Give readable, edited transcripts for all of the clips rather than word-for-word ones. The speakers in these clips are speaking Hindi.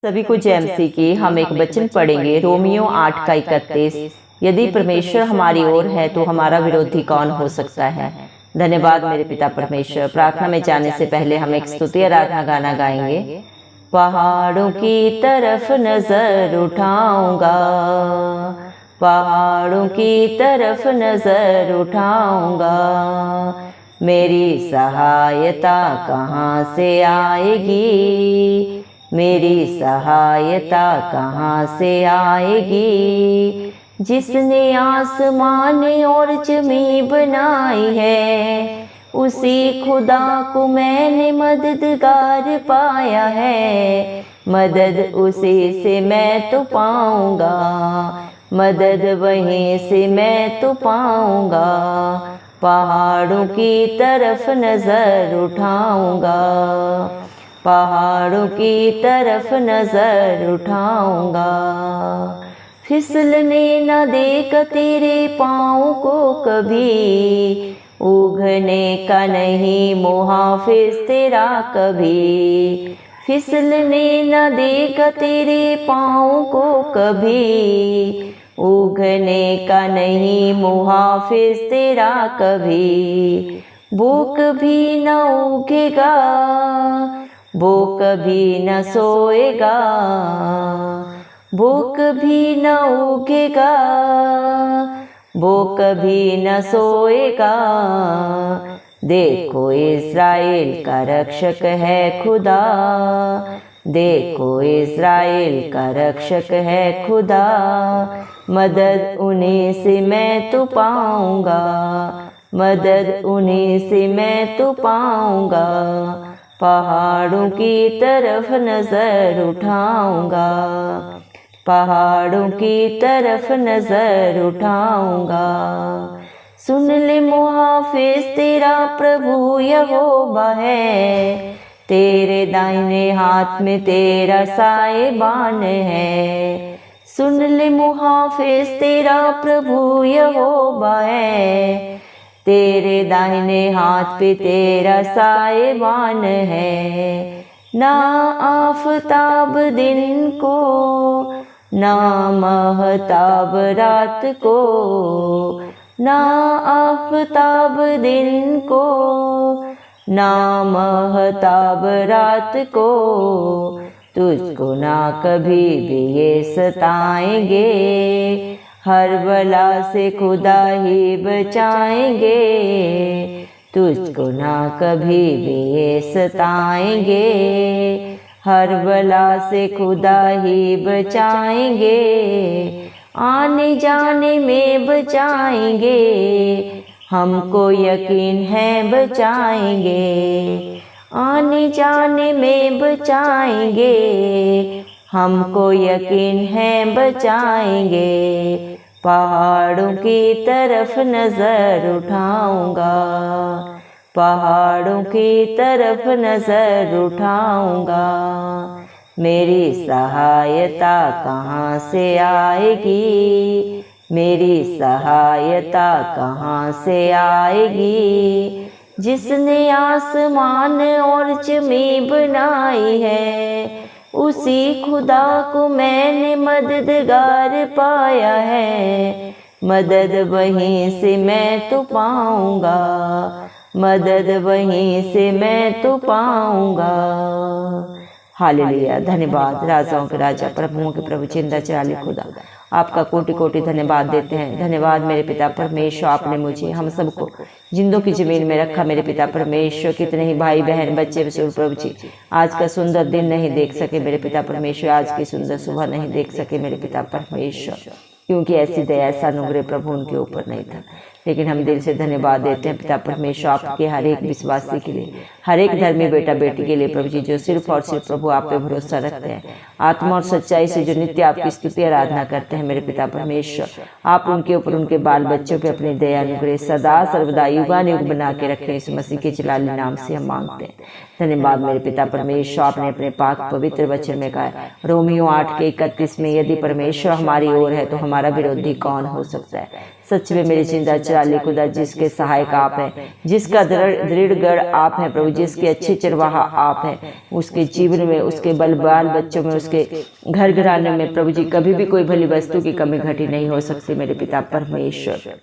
सभी को जेएमसी की हम एक वचन पढ़ेंगे, रोमियो 8 का 31। यदि परमेश्वर हमारी ओर है तो हमारा विरोधी कौन हो सकता है। धन्यवाद मेरे पिता परमेश्वर। प्रार्थना में जाने से पहले हम एक स्तुति आराधना गाना गाएंगे। पहाड़ों की तरफ नजर उठाऊंगा, पहाड़ों की तरफ नजर उठाऊंगा, मेरी सहायता कहाँ से आएगी, मेरी सहायता कहाँ से आएगी। जिसने आसमान और जमीन बनाई है, उसी खुदा को मैंने मददगार पाया है। मदद उसी से मैं तो पाऊंगा, मदद वहीं से मैं तो पाऊंगा। पहाड़ों की तरफ नजर उठाऊंगा, पहाड़ों की तरफ नजर उठाऊंगा। फिसलने न देगा तेरे पाँव को कभी, उगने का नहीं मुहाफिज तेरा कभी। फिसलने न देगा तेरे पाँव को कभी, उगने का नहीं मुहाफिज तेरा कभी। वो कभी न उगेगा, वो कभी न सोएगा, वो कभी न उगेगा, वो कभी न सोएगा। देखो इस्राएल का रक्षक है खुदा, देखो इस्राएल का रक्षक है खुदा। मदद उन्हीं से मैं तो पाऊंगा, मदद उन्हीं से मैं तो पाऊंगा। पहाड़ों की तरफ नजर उठाऊंगा, पहाड़ों की तरफ नजर उठाऊंगा। सुन ले मुहाफिज तेरा प्रभु यहोवा है, तेरे दाहिने हाथ में तेरा साहिबान है। सुन ले मुहाफिज तेरा प्रभु यहोवा है, तेरे दाहिने हाथ पे तेरा साहिबान है। ना आफताब दिन को, ना महताब रात को, ना आफताब दिन को, ना महताब रात को। तुझको ना कभी भी ये सताएंगे, हर बला से खुदा ही बचाएंगे। तुझको ना कभी भी ये सताएंगे, हर बला से खुदा ही बचाएंगे। आने जाने में बचाएंगे, हमको यकीन है बचाएंगे। आने जाने में बचाएंगे, हमको यकीन है बचाएंगे। पहाड़ों की तरफ नजर उठाऊंगा, पहाड़ों की तरफ नजर उठाऊंगा। मेरी सहायता कहाँ से आएगी, मेरी सहायता कहाँ से आएगी। जिसने आसमान और जमीन बनाई है, उसी खुदा को मैंने मददगार पाया है। मदद वहीं से मैं तो पाऊंगा, मदद वहीं से मैं तो पाऊंगा। हालेलुया। धन्यवाद राजाओं के राजा, प्रभुओं के प्रभु, जिंदा चिराली खुदा, आपका कोटि कोटि धन्यवाद देते हैं। धन्यवाद मेरे पिता परमेश्वर, आपने मुझे हम सबको जिंदों की जमीन में रखा। मेरे पिता परमेश्वर, कितने ही भाई बहन बच्चे प्रभु जी आज का सुंदर दिन नहीं देख सके मेरे पिता परमेश्वर, आज की सुंदर सुबह नहीं देख सके मेरे पिता परमेश्वर, क्योंकि ऐसी दया ऐसा अनुग्रह प्रभु उनके ऊपर नहीं था। लेकिन हम दिल से धन्यवाद देते हैं पिता परमेश्वर आपके हर एक विश्वासी के लिए, हर एक धर्मी बेटा बेटी के लिए प्रभु जी, जो सिर्फ और सिर्फ प्रभु आप पे भरोसा रखते हैं, आत्मा और सच्चाई से जो नित्य आपकी स्तुति आराधना करते हैं। मेरे पिता परमेश्वर, आप उनके ऊपर, उनके बाल बच्चों पे अपनी दया अनुग्रह सदा सर्वदा युगानुयुग बना के रखें। इस मसीह के जलाली नाम से हम मांगते हैं। धन्यवाद मेरे पिता परमेश्वर, आपने अपने पाक पवित्र वचन में कहा, रोमियो 8 के 31 में, यदि परमेश्वर हमारी ओर है तो हमारा विरोधी कौन हो सकता है। सच में मेरे जिंदा चिराली खुदा, जिसके सहायक आप हैं, जिसका दृढ़ गढ़ आप हैं प्रभु, जिसके अच्छे चरवाहा आप हैं, उसके जीवन में, उसके बाल बच्चों में, उसके घर घराने में प्रभु जी कभी भी कोई भली वस्तु की कमी घटी नहीं हो सकती मेरे पिता परमेश्वर,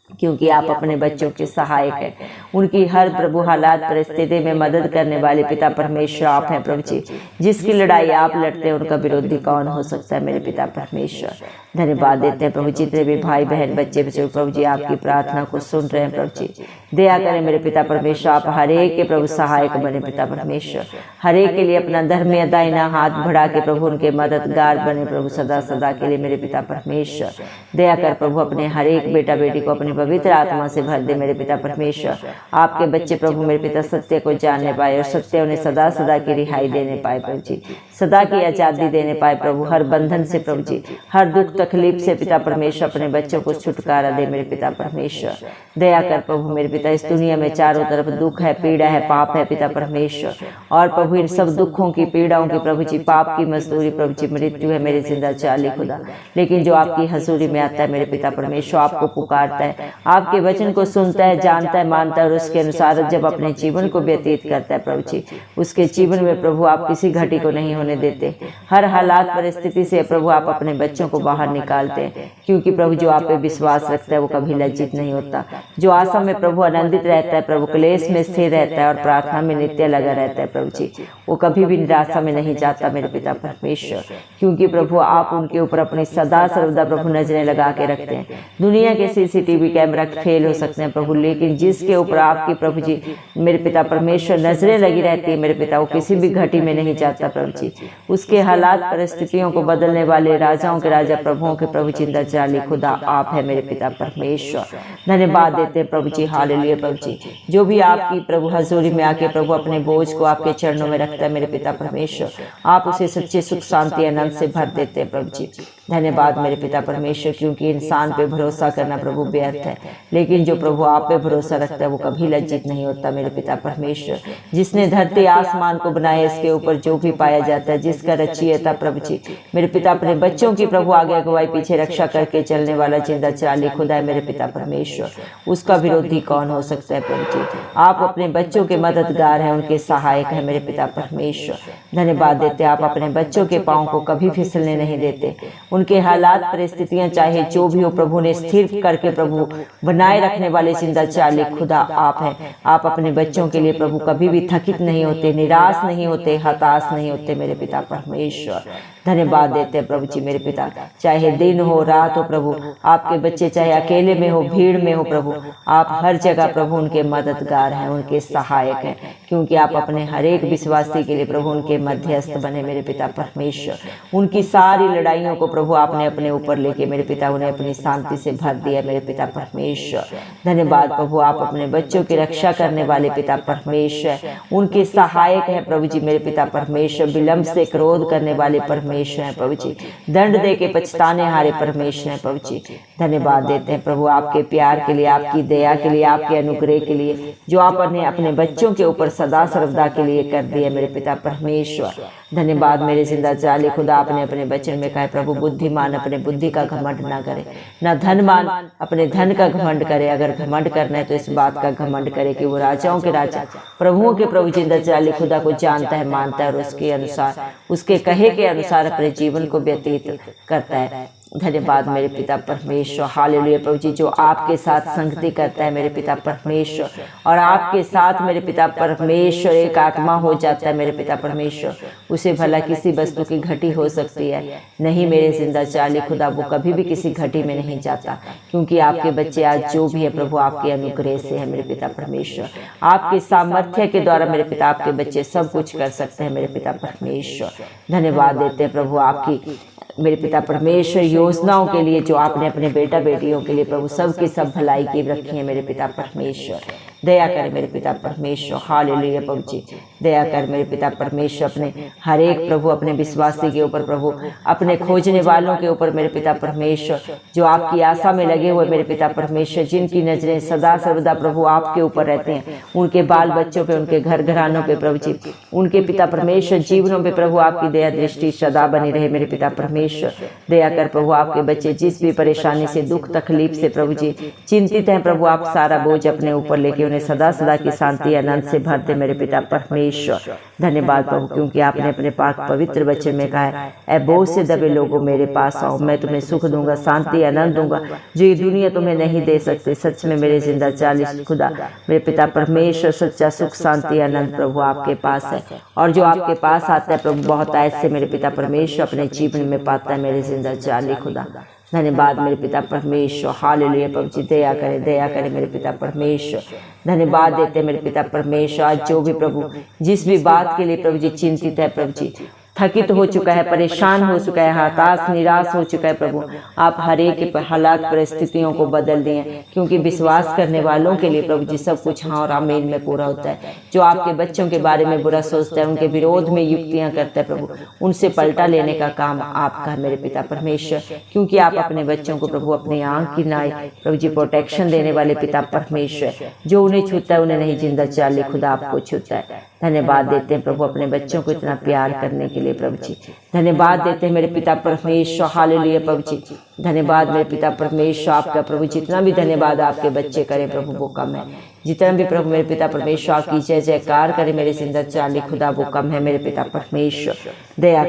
क्योंकि आप अपने बच्चों के सहायक हैं। उनकी हर प्रभु हालात परिस्थिति में मदद करने वाले पिता परमेश्वर आप हैं प्रभु जी। जिसकी लड़ाई आप लड़ते हैं उनका विरोधी कौन हो सकता है मेरे पिता परमेश्वर। धन्यवाद देते हैं प्रभु, जितने भी भाई बहन बच्चे प्रभु जी आपकी प्रार्थना को सुन रहे हैं प्रभु जी, दया करें मेरे पिता परमेश्वर। आप हर एक के प्रभु सहायक बने पिता परमेश्वर, हर एक के लिए अपना धर्म दाहिना हाथ बढ़ा के प्रभु उनके मददगार बने प्रभु सदा सदा के लिए मेरे पिता परमेश्वर। दया कर प्रभु अपने हर एक बेटा बेटी को अपनी पवित्र आत्मा से भर दे मेरे पिता परमेश्वर। आपके बच्चे प्रभु मेरे पिता सत्य को जानने पाए और सत्य उन्हें सदा सदा की रिहाई देने पाए प्रभु जी, सदा की आजादी देने पाए प्रभु, हर बंधन से प्रभु जी, हर दुख तकलीफ से पिता परमेश्वर अपने बच्चों को छुटकारा दे मेरे पिता परमेश्वर। दया कर प्रभु मेरे पिता, इस दुनिया में चारों तरफ दुख है, पीड़ा है, पाप है पिता परमेश्वर, और प्रभु इन सब दुखों की पीड़ाओं की प्रभु जी, पाप की मजदूरी प्रभु जी मृत्यु है मेरे जिंदा चाली खुदा। लेकिन जो आपकी हजूरी में आता है मेरे पिता परमेश्वर, आपको पुकारता है, आपके वचन को सुनता है, जानता है, मानता है और उसके अनुसार जब अपने जीवन को व्यतीत करता है प्रभु जी, उसके जीवन में प्रभु आप किसी घटी को नहीं होने देते। हर हालात परिस्थिति से प्रभु आप अपने बच्चों को बाहर निकालते हैं, क्योंकि प्रभु जो आप पे विश्वास रखता है वो कभी लज्जित नहीं होता। जो आशा में प्रभु आनंदित रहता है प्रभु, क्लेश में स्थिर रहता है और प्रार्थना में नित्य लगा रहता है प्रभु जी, वो कभी भी निराशा में नहीं जाता मेरे पिता परमेश्वर, क्योंकि प्रभु आप उनके ऊपर अपनी सदा सर्वदा प्रभु नजरें लगा के रखते हैं। दुनिया के CCTV कैमरा फेल हो सकते हैं प्रभु, लेकिन जिसके ऊपर आपकी प्रभु जी मेरे पिता परमेश्वर नजरें लगी रहती है मेरे पिता, वो किसी भी घटी में नहीं जाता प्रभु जी। उसके हालात परिस्थितियों को बदलने वाले राजाओं के राजा प्रभुओं के प्रभु जिंदा जाली खुदा आप है मेरे पिता परमेश्वर। धन्यवाद देते हैं प्रभु जी, हालेलुया प्रभु जी। जो भी आपकी प्रभु हजूरी में आके प्रभु अपने बोझ को आपके चरणों में रखता है मेरे पिता परमेश्वर, आप उसे सच्चे सुख शांति आनंद से भर देते हैं प्रभु जी। धन्यवाद मेरे पिता परमेश्वर, क्योंकि इंसान पे भरोसा करना प्रभु व्यर्थ है, लेकिन जो प्रभु आप पे भरोसा रखता है वो कभी लज्जित नहीं होता मेरे पिता परमेश्वर। जिसने धरती आसमान को बनाया, इसके ऊपर जो भी पाया जाता है, जिसका रचयिता प्रभु जी मेरे पिता अपने बच्चों की प्रभु आगे अगुवाई पीछे रक्षा करके चलने वाला जिंदा चिराली खुदा है मेरे पिता परमेश्वर, उसका विरोधी कौन हो सकता है प्रभु जी। आप अपने बच्चों के मददगार हैं, उनके सहायक है मेरे पिता परमेश्वर। धन्यवाद देते आप अपने बच्चों के पाँव को कभी फिसलने नहीं देते। उनके हालात परिस्थितियां चाहे जो भी हो प्रभु ने स्थिर करके प्रभु बनाए रखने वाले जिंदा चिराली खुदा आप हैं। आप अपने बच्चों के लिए प्रभु कभी भी थकित नहीं होते, निराश नहीं होते, हताश नहीं होते मेरे पिता परमेश्वर। धन्यवाद देते हैं प्रभु जी मेरे पिता, चाहे दिन हो रात हो प्रभु, आपके बच्चे चाहे अकेले में हो भीड़ में हो प्रभु, आप हर जगह प्रभु उनके मददगार हैं, उनके सहायक हैं, क्योंकि आप अपने हर एक विश्वासी के लिए प्रभु उनके मध्यस्थ बने मेरे पिता परमेश्वर। उनकी सारी लड़ाइयों को प्रभु आपने अपने ऊपर लेके मेरे पिता उन्हें अपनी शांति से भर दिया मेरे पिता परमेश्वर। धन्यवाद प्रभु, आप अपने बच्चों की रक्षा करने वाले पिता परमेश्वर, उनके सहायक है प्रभु जी मेरे पिता परमेश्वर। विलंब से क्रोध करने वाले परमेश्वर है प्रभु जी, दंड दे के पछताने हारे परमेश्वर है प्रभु जी। धन्यवाद देते हैं प्रभु आपके प्यार के लिए, आपकी दया के लिए, आपके अनुग्रह के लिए, जो आपने अपने बच्चों के ऊपर सदा सर्वदा के लिए कर दिए मेरे पिता परमेश्वर। धन्यवाद मेरे जिंदा जाली खुदा, आपने अपने वचन में कहा प्रभु बुद्धिमान अपने बुद्धि का घमंड ना करे, ना धनवान अपने धन का घमंड करे। अगर घमंड करना है तो इस बात का घमंड करे कि वो राजाओं के राजा प्रभुओं के प्रभु जिंदा जाली खुदा को जानता है, मानता है और उसके अनुसार, उसके कहे के अनुसार अपने जीवन को व्यतीत करता है। धन्यवाद मेरे पिता परमेश्वर, हालेलुया प्रभु जी। जो आपके साथ संगति करता है मेरे पिता परमेश्वर, और आपके साथ मेरे पिता परमेश्वर एक आत्मा हो जाता है मेरे पिता परमेश्वर, उसे भला किसी वस्तु की घटी हो सकती है नहीं मेरे जिंदा चाली खुदा, वो कभी भी किसी घटी में नहीं जाता, क्योंकि आपके बच्चे आज जो भी है प्रभु आपके अनुग्रह से है मेरे पिता परमेश्वर। आपके सामर्थ्य के द्वारा मेरे पिता आपके बच्चे सब कुछ कर सकते हैं मेरे पिता परमेश्वर। धन्यवाद देते हैं प्रभु आपकी मेरे पिता परमेश्वर योजनाओं के लिए, जो आपने अपने बेटा बेटियों के लिए प्रभु सब की सब भलाई की रखी है मेरे पिता परमेश्वर। दया करें मेरे पिता परमेश्वर। हालेलुया प्रभु जी, दया कर मेरे पिता परमेश्वर अपने हर एक प्रभु अपने विश्वासी के ऊपर प्रभु, अपने खोजने वालों के ऊपर मेरे पिता परमेश्वर, जो आपकी आशा में लगे हुए मेरे पिता परमेश्वर, जिनकी नजरें सदा सर्वदा प्रभु आपके ऊपर रहते हैं, उनके बाल बच्चों पे, उनके घर घरानों पे प्रभु जी, उनके पिता परमेश्वर जीवनों पे प्रभु आपकी दया दृष्टि सदा बनी रहे मेरे पिता परमेश्वर। दया कर प्रभु आपके बच्चे जिस भी परेशानी से, दुख तकलीफ से प्रभु जी चिंतित हैं प्रभु, आप सारा बोझ अपने ऊपर लेके उन्हें सदा सदा की शांति आनंद से भर दे मेरे पिता परमेश्वर। धन्यवाद प्रभु, क्योंकि आपने अपने पाक पवित्र वचन में कहा है, ऐ बोझ से दबे लोगों मेरे पास आओ, मैं तुम्हें सुख दूंगा, शांति आनंद दूंगा जो ये दुनिया तुम्हें नहीं दे सकती। सच में मेरे जिंदा चालीस खुदा मेरे पिता परमेश्वर, सच्चा सुख शांति आनंद प्रभु आपके पास है, और जो आपके पास आता है प्रभु बहुत ऐसे मेरे पिता परमेश्वर अपने जीवन में पाता है मेरे जिंदा चाली खुदा। धन्यवाद मेरे पिता परमेश्वर। हालेलुया प्रभु जी, दया करे मेरे पिता परमेश्वर। धन्यवाद देते मेरे पिता परमेश्वर। आज जो भी प्रभु जिस भी बात के लिए प्रभु जी चिंतित है प्रभु जी, थकित हो चुका है, परेशान हो चुका है, हताश निराश हो चुका है प्रभु, आप हर एक हालात परिस्थितियों को बदल दिए, क्योंकि विश्वास करने वालों के लिए प्रभु जी सब कुछ हाँ और आमीन में पूरा होता है। जो आपके बच्चों के बारे में बुरा सोचता है, उनके विरोध में युक्तियां करता है प्रभु, उनसे पलटा लेने का काम आपका मेरे पिता परमेश्वर, क्योंकि आप अपने बच्चों को प्रभु अपनी आंख की नाई प्रभु जी प्रोटेक्शन देने वाले पिता परमेश्वर, जो उन्हें छूता है उन्हें नहीं जिंदा चाली खुदा आपको छूता है। धन्यवाद देते हैं प्रभु अपने बच्चों को इतना प्यार करने के लिए प्रभु जी। धन्यवाद देते हैं मेरे पिता परमेश्वर। हालेलुया प्रभु जी, धन्यवाद मेरे पिता परमेश्वर आपका प्रभु। जितना भी धन्यवाद आपके बच्चे करें प्रभु वो कम है, जितना भी प्रभु मेरे पिता परमेश्वर आपकी जय जयकार करे मेरे जिंदा चाली खुदा वो कम है मेरे पिता परमेश्वर। दया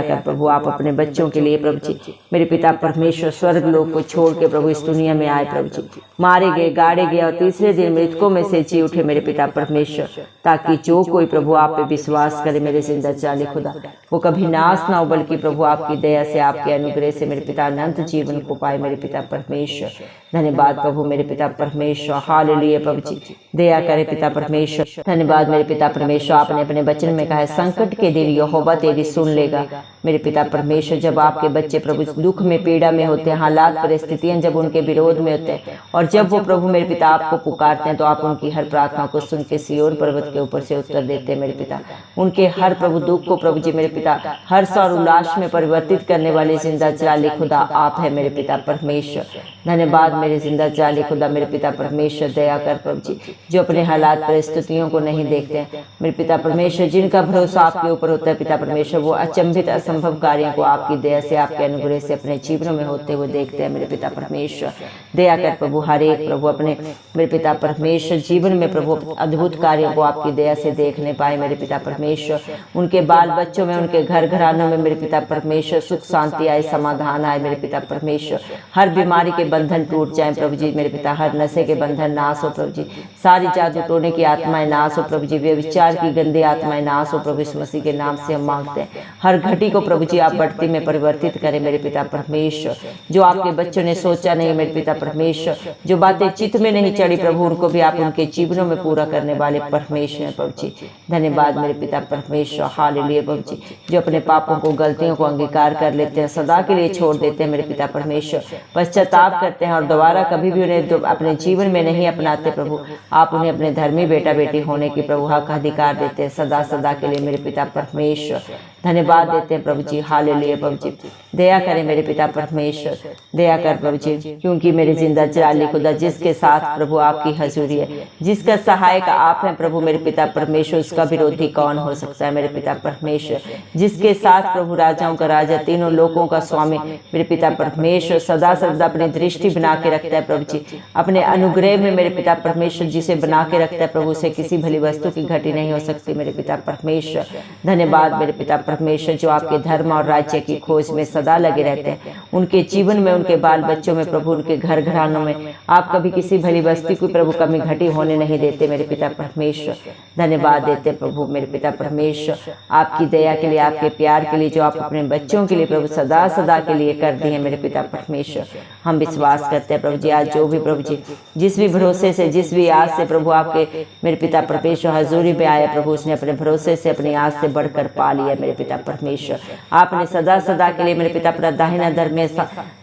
कर प्रभु आप अपने बच्चों के लिए प्रभु जी मेरे पिता परमेश्वर स्वर्ग लोक को छोड़ के प्रभु इस दुनिया में आए प्रभु जी, मारे गए गाड़े गए और तीसरे दिन मृतकों में से जी उठे मेरे पिता परमेश्वर, ताकि जो कोई प्रभु आप पे विश्वास करे मेरे जिंदा चाली खुदा वो कभी नाश ना हो, बल्कि प्रभु आपकी दया से आपके अनुग्रह से मेरे पिता अनंत जीवन को पाए मेरे पिता परमेश्वर। धन्यवाद प्रभु मेरे पिता परमेश्वर। हालेलुया प्रभु जी, दया करे पिता परमेश्वर। धन्यवाद मेरे पिता परमेश्वर, आपने अपने वचन में कहा है संकट के दिन यहोवा तेरी सुन लेगा मेरे पिता परमेश्वर। जब आपके बच्चे प्रभु दुख में पीड़ा में होते हैं, हालात परिस्थितियां जब उनके विरोध में होते हैं, और जब वो प्रभु मेरे पिता आपको पुकारते हैं, तो आप उनकी हर प्रार्थना को सुन के सिय्योन पर्वत के ऊपर से उत्तर देते हैं मेरे पिता। उनके हर प्रभु दुख को प्रभु जी मेरे पिता हर्ष और उल्लास में परिवर्तित करने वाले जिंदा चाली खुदा आप है मेरे पिता परमेश्वर। धन्यवाद मेरे जिंदा चाली खुदा मेरे पिता परमेश्वर। दया कर प्रभु जी जो अपने हालात परिस्थितियों को नहीं देखते हैं मेरे पिता परमेश्वर, जिनका भरोसा आपके ऊपर होता है पिता परमेश्वर, वो अचंभित असंभव कार्यों को आपकी दया से आपके अनुग्रह से अपने जीवन में होते हुए देखते हैं मेरे पिता परमेश्वर। दया कर प्रभु हर एक प्रभु अपने मेरे पिता परमेश्वर जीवन में प्रभु अद्भुत कार्यों को आपकी दया से देखने पाए मेरे पिता परमेश्वर। उनके बाल बच्चों में, उनके घर घरानों में मेरे पिता परमेश्वर सुख शांति आए, समाधान आए मेरे पिता परमेश्वर। हर बीमारी के बंधन टूट जाए प्रभु जी मेरे पिता, हर नशे के बंधन नाश हो प्रभु जी, सारी जादू टोने की आत्माएं नाश हो प्रभु जी, व्यभिचार की गंदी आत्माएं नाश हो प्रभु, इस मसीह के नाम से हम मांगते हैं। हर घटी को प्रभु जी आप बढ़ती में परिवर्तित करें मेरे पिता परमेश्वर। जो आपके बच्चों ने सोचा नहीं मेरे पिता परमेश्वर, जो बातें चित्त में नहीं चढ़ी प्रभु, उनको भी आप उनके जीवनों में पूरा करने वाले परमेश्वर प्रभु जी। धन्यवाद मेरे पिता परमेश्वर। हालेलुया प्रभु जी जो अपने पापों को गलतियों को अंगीकार कर लेते हैं, सदा के लिए छोड़ देते हैं मेरे पिता परमेश्वर, पश्चाताप करते हैं और दोबारा कभी भी उन्हें अपने जीवन में नहीं अपनाते प्रभु, आप उन्हें अपने धर्मी बेटा बेटी होने की प्रभु हक अधिकार देते हैं सदा सदा के लिए मेरे पिता परमेश्वर। धन्यवाद देते हैं प्रभु जी। हालेलुया प्रभु जी दया करें मेरे पिता परमेश्वर, दया कर प्रभु जी, क्योंकि मेरे जिंदा चाली खुदा जिसके साथ प्रभु आपकी हजूरी है, जिसका सहायक आप हैं प्रभु मेरे पिता परमेश्वर, उसका विरोधी कौन हो सकता है मेरे पिता परमेश्वर। जिसके साथ प्रभु राजाओं का राजा, तीनों लोकों का स्वामी मेरे पिता परमेश्वर सदा सर्वदा अपनी दृष्टि बना के रखता है प्रभु जी, अपने अनुग्रह में मेरे पिता परमेश्वर जिसे बना के रखता है प्रभु, से किसी भली वस्तु की घटी नहीं हो सकती मेरे पिता परमेश्वर। धन्यवाद मेरे पिता परमेश्वर जो आपके धर्म और राज्य की खोज में सदा लगे रहते हैं, उनके जीवन में, उनके बाल बच्चों में प्रभु, उनके घर घरानों में आप कभी किसी भली वस्तु की प्रभु कमी घटी होने नहीं देते मेरे पिता परमेश्वर। धन्यवाद देते प्रभु मेरे पिता परमेश्वर आपकी दया के लिए, आपके प्यार के लिए, जो आप अपने बच्चों के लिए प्रभु सदा सदा के लिए कर दिए मेरे पिता परमेश्वर। हम विश्वास विश्वास करते हैं प्रभु जी। आज जो भी प्रभु जी जिस भी भरोसे से, जिस भी आस से प्रभु आपके मेरे पिता परमेश्वर हजूरी में आया प्रभु, उसने अपने भरोसे से, अपनी आस से बढ़कर पा लिया मेरे पिता परमेश्वर। आपने सदा सदा के लिए मेरे पिता पर दाहिना दर में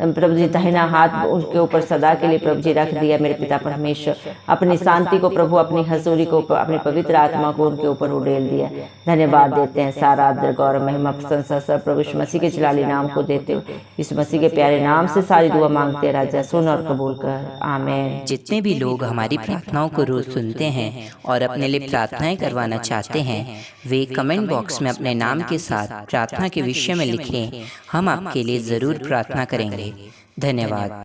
प्रभु जी दाहिना हाथ उनके ऊपर सदा के लिए प्रभु जी रख दिया मेरे पिता परमेश्वर। अपनी शांति को प्रभु, अपनी हजूरी को, अपनी पवित्र आत्मा को उनके ऊपर उड़ेल दिया। धन्यवाद देते हैं, सारा आदर गौरव महिमा प्रशंसा सब प्रभु यीशु मसीह के जलाली नाम को देते हो। यीशु मसीह के प्यारे नाम से सारी दुआ मांगते हैं राजा, सुन और कबूल कर, आमीन। जितने भी लोग हमारी प्रार्थनाओं को रोज सुनते हैं और अपने लिए प्रार्थनाएं करवाना चाहते हैं, वे कमेंट बॉक्स में अपने नाम के साथ प्रार्थना के विषय में लिखें। हम आपके लिए जरूर प्रार्थना करेंगे। धन्यवाद।